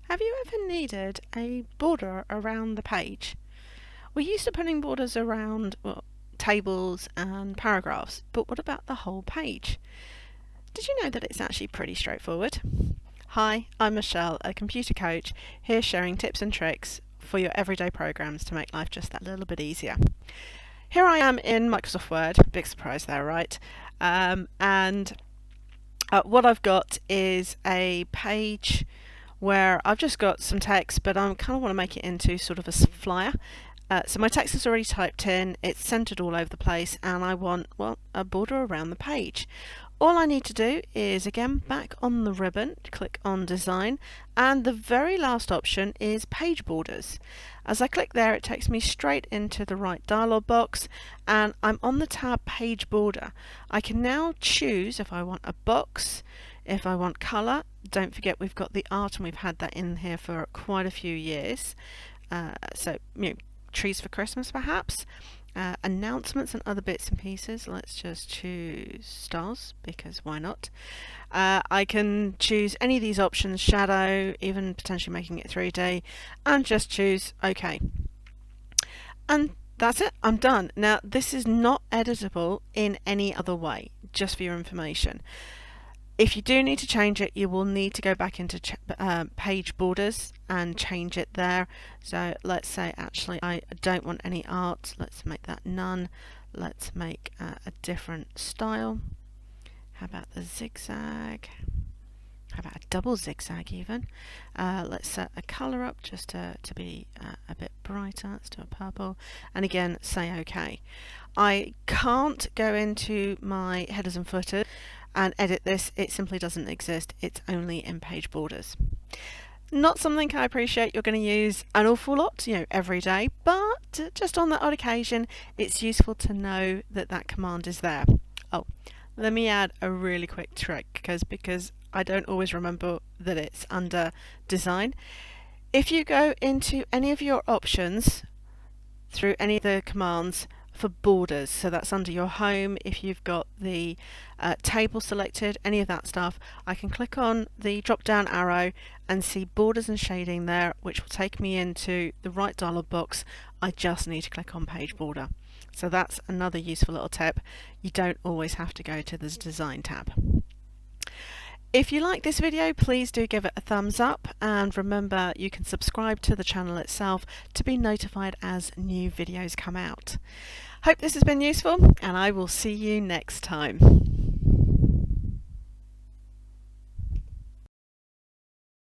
Have you ever needed a border around the page? We're used to putting borders around, well, tables and paragraphs, but what about the whole page? Did you know that it's actually pretty straightforward? Hi, I'm Michelle, a computer coach, here sharing tips and tricks for your everyday programs to make life just that little bit easier. Here I am in Microsoft Word, big surprise there, right? And what I've got is a page where I've just got some text, but I kind of want to make it into sort of a flyer. So my text is already typed in, it's centered all over the place, and I want, well, a border around the page. All I need to do is, again, back on the ribbon, click on Design, and the very last option is Page Borders. As I click there, it takes me straight into the right dialog box, and I'm on the tab Page Border. I can now choose if I want a box, if I want colour. Don't forget we've got the art and we've had that in here for quite a few years. So, trees for Christmas perhaps. Announcements and other bits and pieces. Let's just choose stars because why not? I can choose any of these options, shadow, even potentially making it 3D, and just choose OK. And that's it, I'm done. Now this is not editable in any other way, just for your information. If you do need to change it, you will need to go back into page borders and change it there. So let's say actually I don't want any art. Let's make that none. Let's make a different style. How about the zigzag? How about a double zigzag even? Let's set a colour up just to be a bit brighter. Let's do a purple. And again, say OK. I can't go into my headers and footers and edit this. It simply doesn't exist. It's only in page borders. Not something I appreciate you're going to use an awful lot, every day, but just on that odd occasion, it's useful to know that that command is there. Oh, let me add a really quick trick because I don't always remember that it's under design. If you go into any of your options through any of the commands for borders, so that's under your home, if you've got the table selected, any of that stuff, I can click on the drop down arrow and see borders and shading there, which will take me into the right dialog box. I just need to click on page border. So that's another useful little tip. You don't always have to go to the design tab. If you like this video, please do give it a thumbs up, and remember you can subscribe to the channel itself to be notified as new videos come out. Hope this has been useful, and I will see you next time.